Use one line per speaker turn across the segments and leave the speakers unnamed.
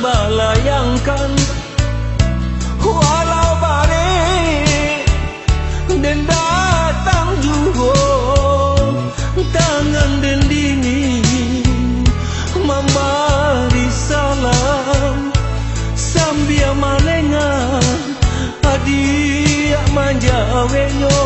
balayangkan walau balik dan datang juga tangan dan dingin memberi salam sambil malengan adik manjawenyo.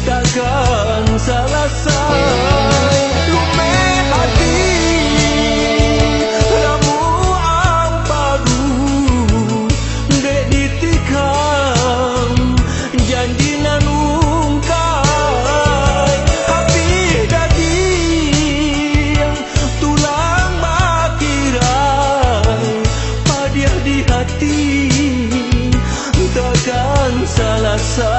Takkan salah say lume hati ramu ampadu dek ditikam janji nanungkai api daging tulang bakirai padiah di hati takkan salah say.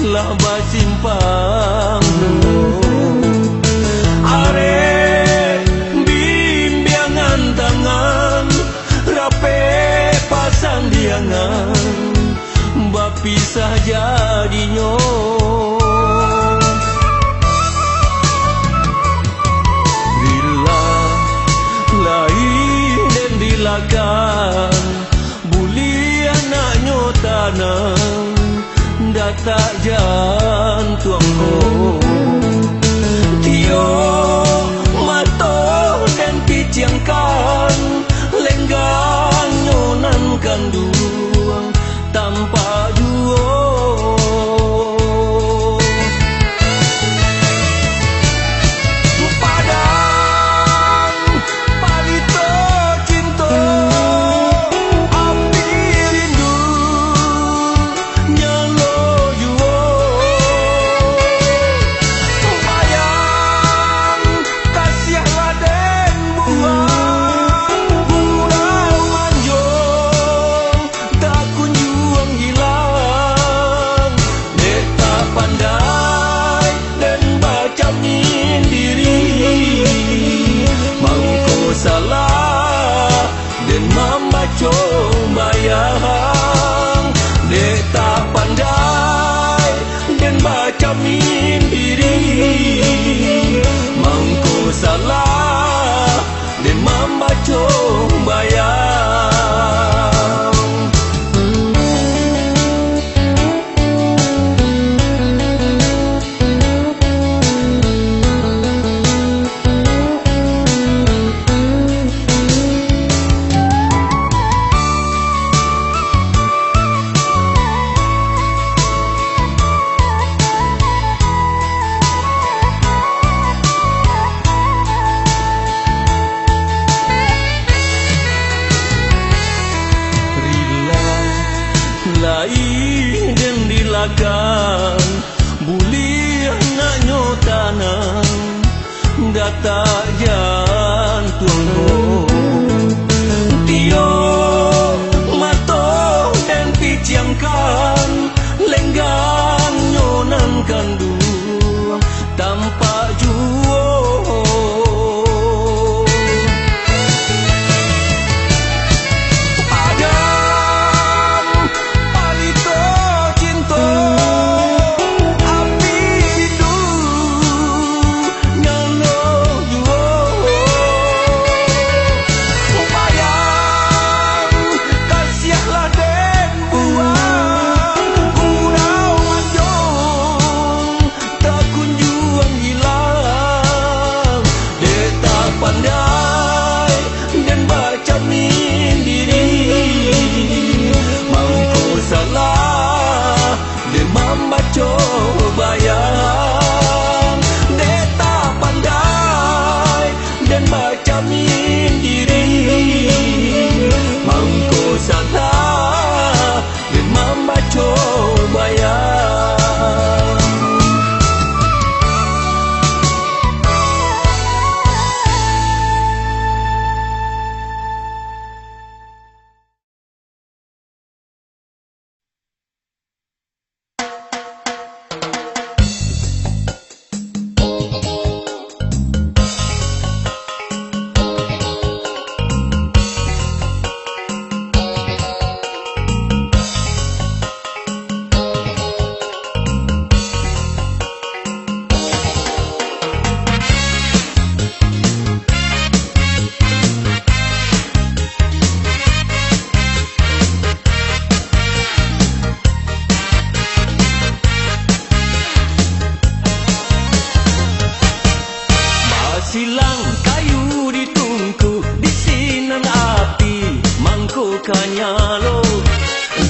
Lah basimpang are bimbingan tangan rape pasang diangan bapisah jadinya bila lain dan dilakan buli anaknya tanah datak jantung tio mato dan piciangkan lenggang nyonan kandung tanpa duo padang palito cinta api rindu nyalo salah dan membaca bayang dek tak pandai dan baca diri mangko salah dan membaca bayang. Lain dan dilakan buli anaknya tanah datak jantung tio mato dan piciangkan lenggang nyonan kandung tanpa juo aku kanyalo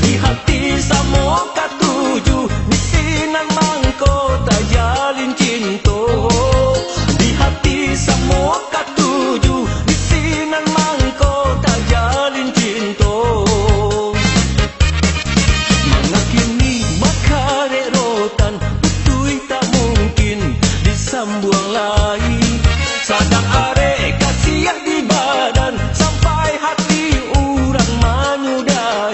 di hati samo katuju di sinan mangko tak jalin cinta di hati samo katuju di sinan mangko tak jalin cinta mangakini makare rotan betui tak mungkin disambuang lagi sadang are kasihan di badan sampai hati urang manyudah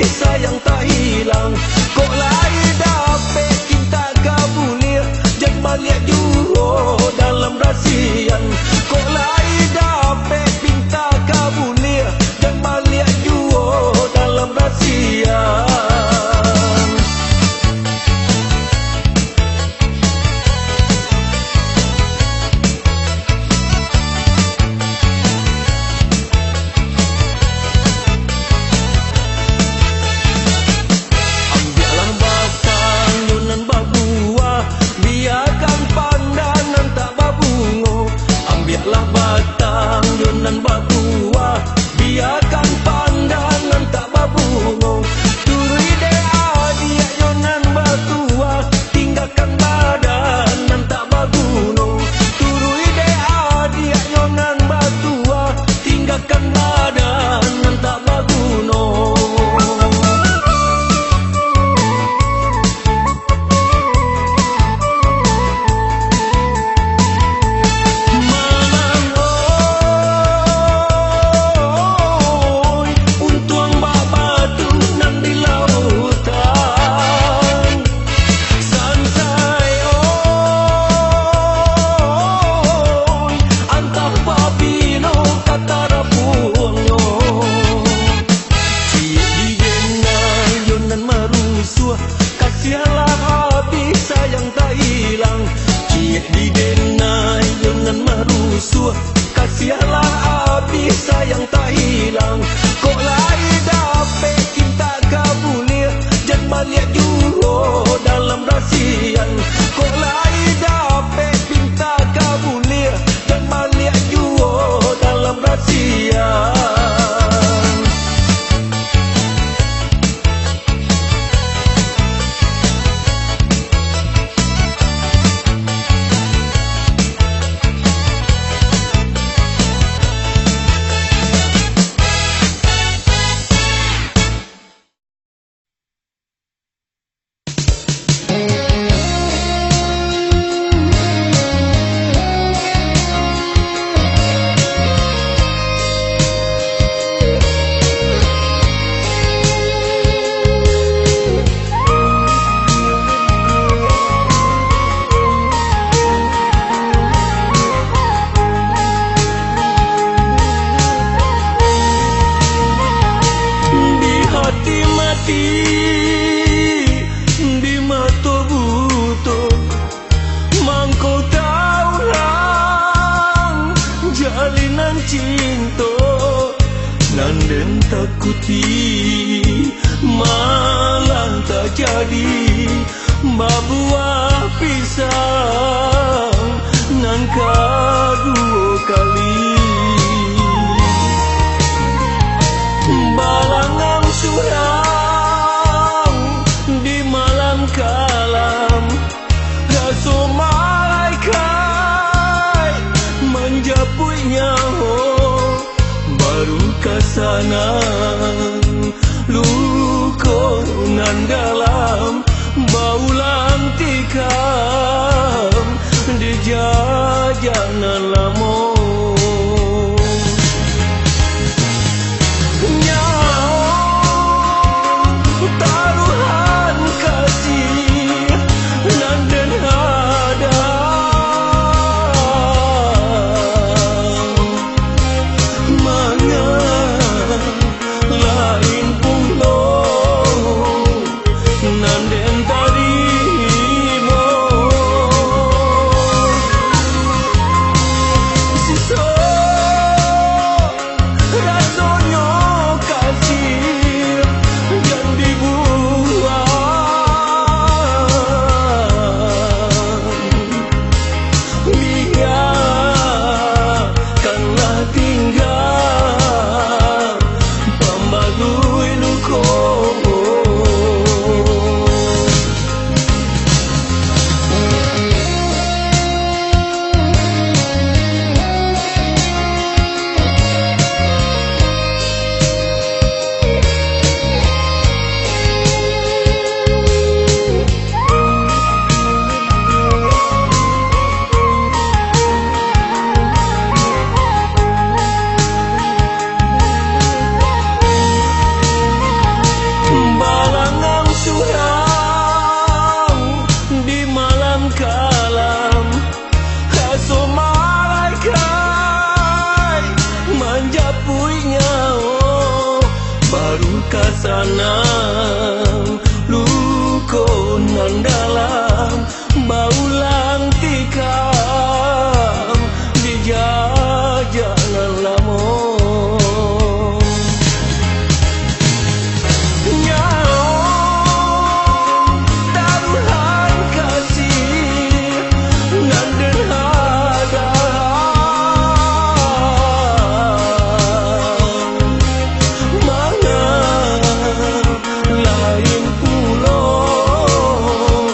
api sayang tak hilang. Kok lai dapet cinta kabulia, jangan balik juro dalam rasian. Kok lai dapet cinta kabulia, jangan balik juro dalam rasian. Ambillah batang yunan babua, biarkan pandangan tak babungo. Turui dea dia yunan batua, tinggalkan badan nan tak baguno. Turui dea dia yunan batua, tinggalkan badan nan tak baguno. Kasihanlah api sayang tak hilang, ciek di denai yunan marusuh. Kasihanlah api sayang tak hilang. Kok lai dapet cinta kabulia, jangan balik juro dalam rasian. Kok lai dapet cinta kabulia, jangan balik juro dalam rasian. Di mata buto mangkau tahu lang jalinan cinta nan den takuti malah tak jadi mabuah pisang nan kedua kali balangan surang di malam kalam, rasa malaikat menjaputnya, baru kesana luka nan dalam bau lantikan sanang lukonan dalam baulang tikam di jajanan lamong nyaong taruhan kasih nan denhada lain pulau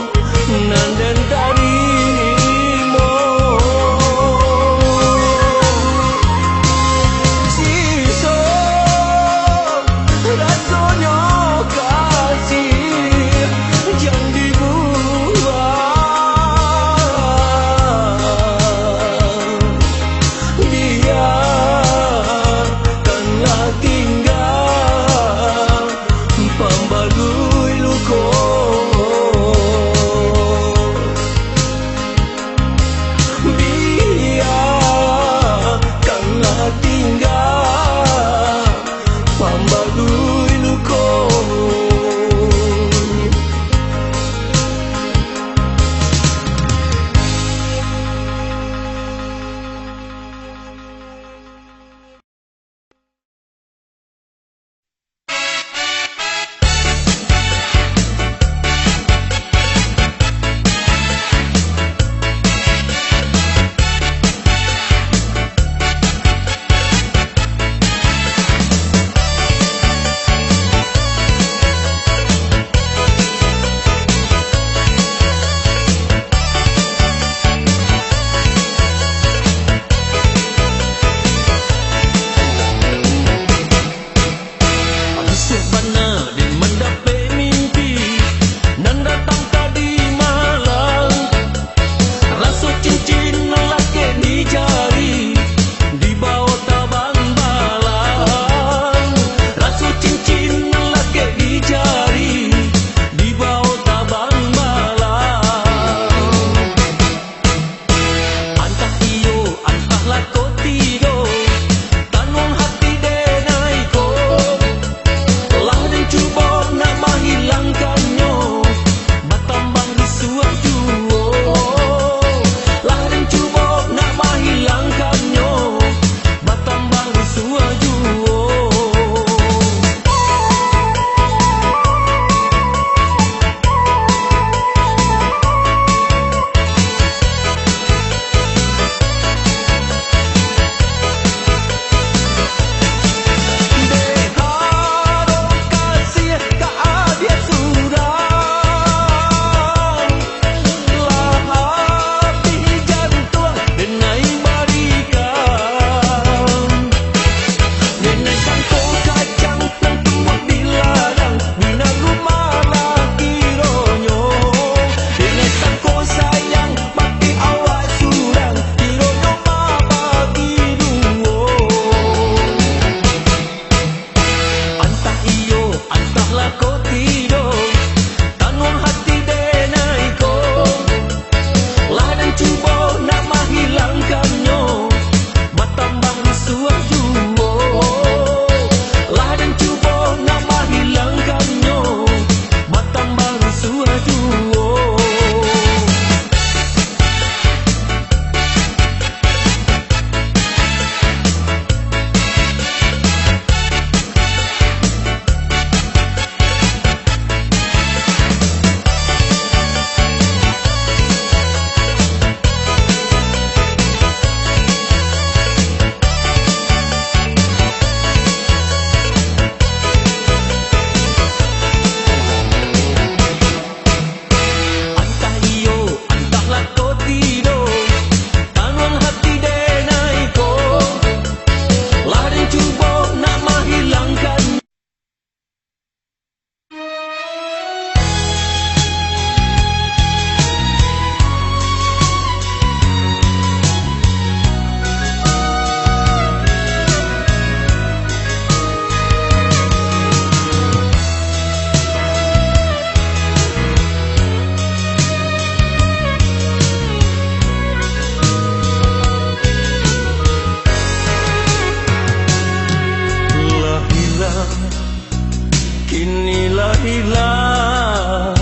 hilang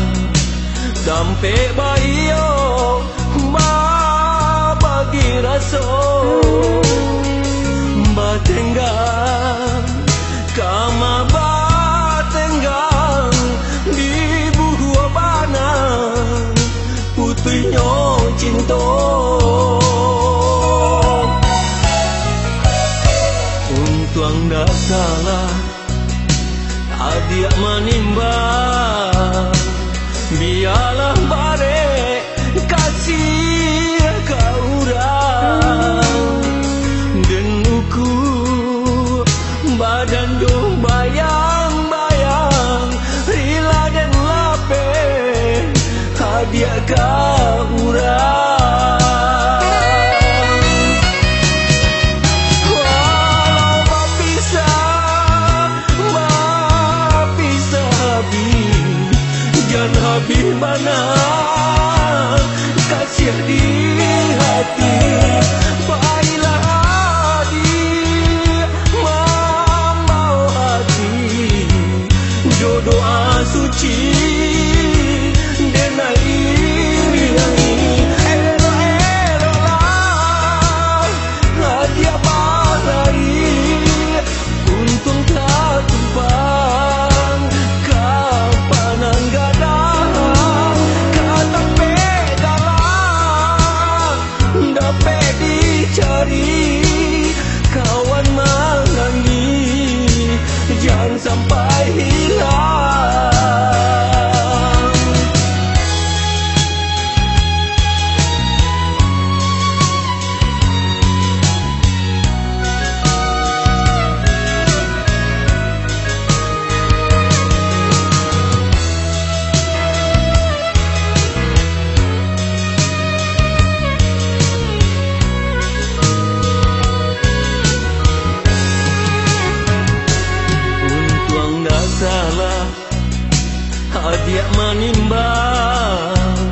dampe bayo ma bagi raso batenggang kama batenggang di buah bana putuinyo cinto untuang dah salah adia manimbang biarlah bare kasih kau orang dan uku badan do bayang-bayang rila dan lape hadiah kau orang walau berpisah habis jangan habis mana kasih di hati baiklah doa suci denai elok-eloklah hadiah balai untung tak tumpang kapanan gadang kata pedalang dapat dicari kawan menangis jangan sampai hilang salah hadiah manimbang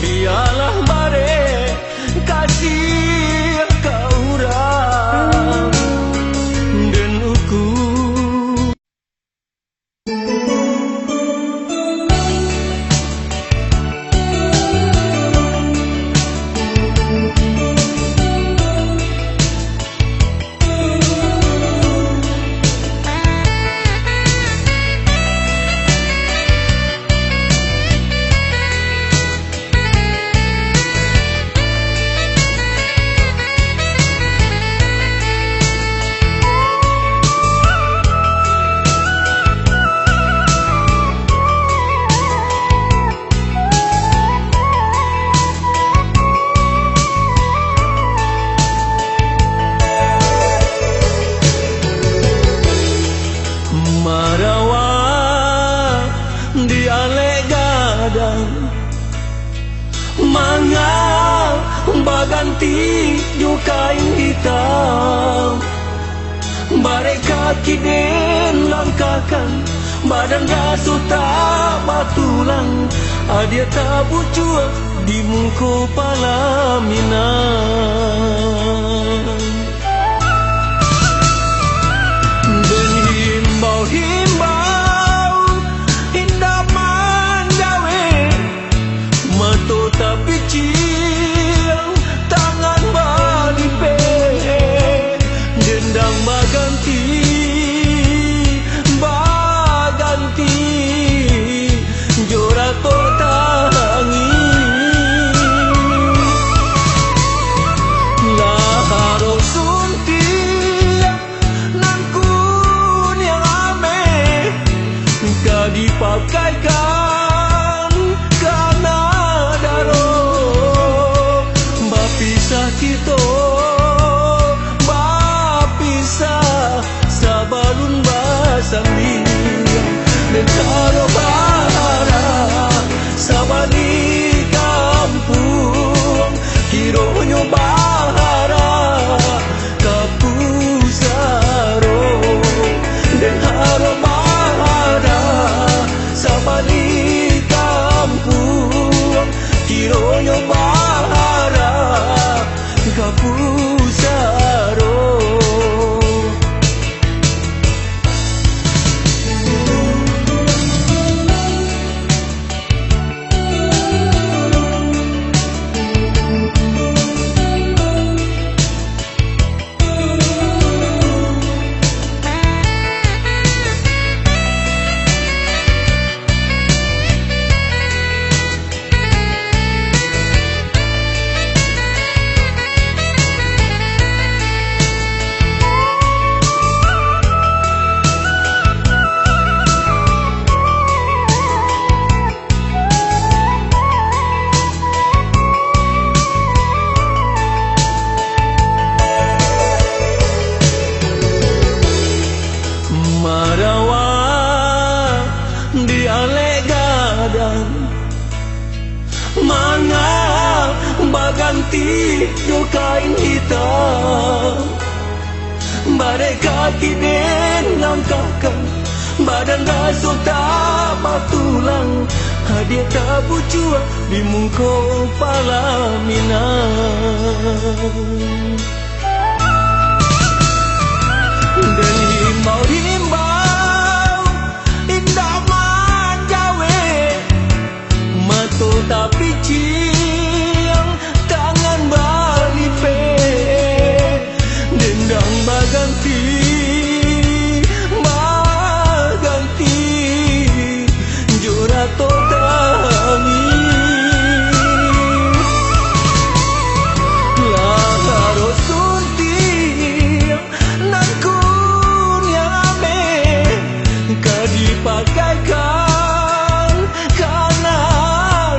biarlah bare kasih kau orang dan uku mangal baganti ju kain hitam bare kaki den langkakan badan rasu tak batulang adia tak bucua di muka palaminan dan himbau-himbau indah manjawe mato tapi cil tangan balipe dendang baganti jorato tangi laharo sunti nangkun yang ame gak dipakaikan karena daro bapisah kita bapisah sabalun basambi nekaro bara sabani kampung kironyo bahara kapusaro den haro bahara sabani dialek gadang mangap baganti jo kain hitam badai kaki den langkahkan badan raso tak matulang hadiah tak bucua di muka palaminan dan himbau-himbau indah manjawe mato tapi ciang tangan balipe dendang baganti jurato tangi laharo sunti nan kunyame kadipakaikan karena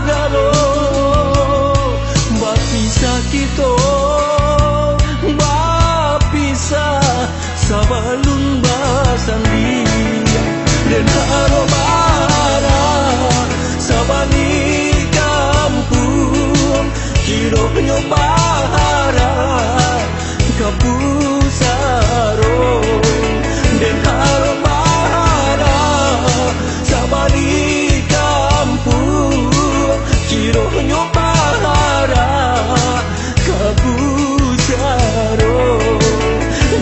daro bapisa kito bapisa sabalun basandi dan harobara sabani kampung kiro nyobara kapusaro dan harobara sabani kampung kiro nyobara kapusaro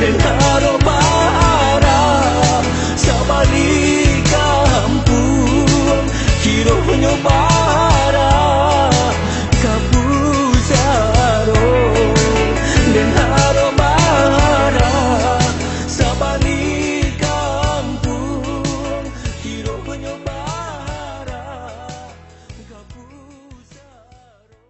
dan harobara sabani kiro nyobara kapusaro dan harobara sabani kampung kiro nyobara kapusaro.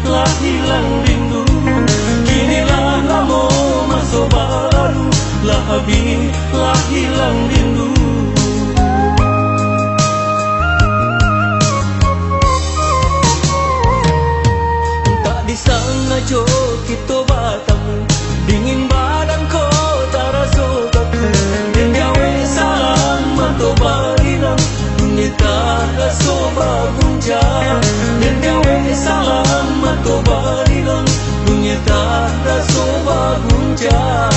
Lah hilang rindu kinilah lamo masuk baru lah habis lah hilang rindu tak disengaja kita bertemu dingin badan kau tak rasa kaku dan jawa salam atau barilang dunia tak rasa berguncang dan jawa salam atau barilang dunia tak rasa berguncang.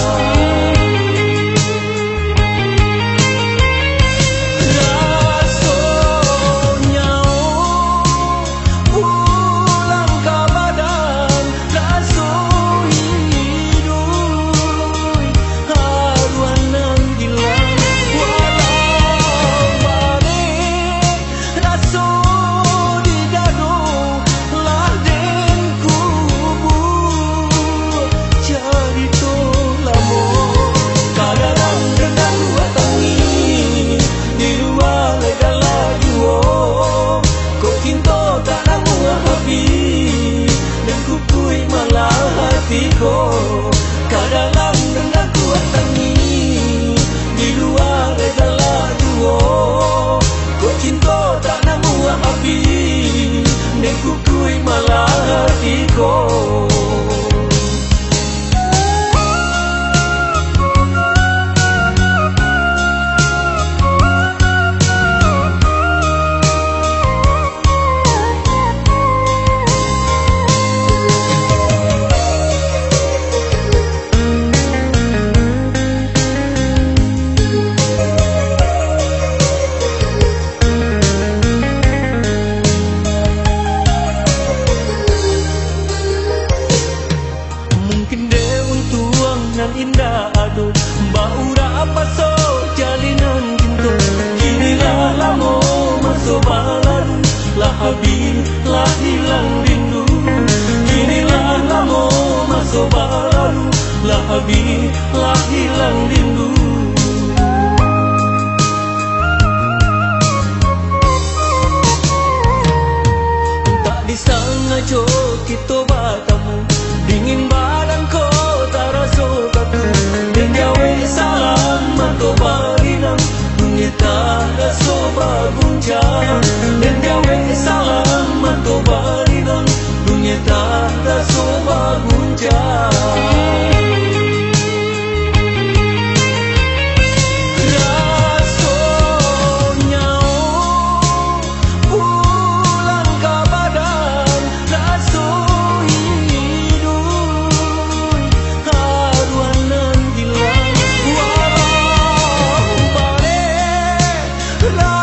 Jadi tu lama habislah hilang rindu. Tak disangka jo kita bertemu, dingin badan ko tak rasa kaku. Dan gawe salam atau barinang, dunia tak rasa berguncang. Dan gawe salam atau barinang, dunia tak rasa berguncang. La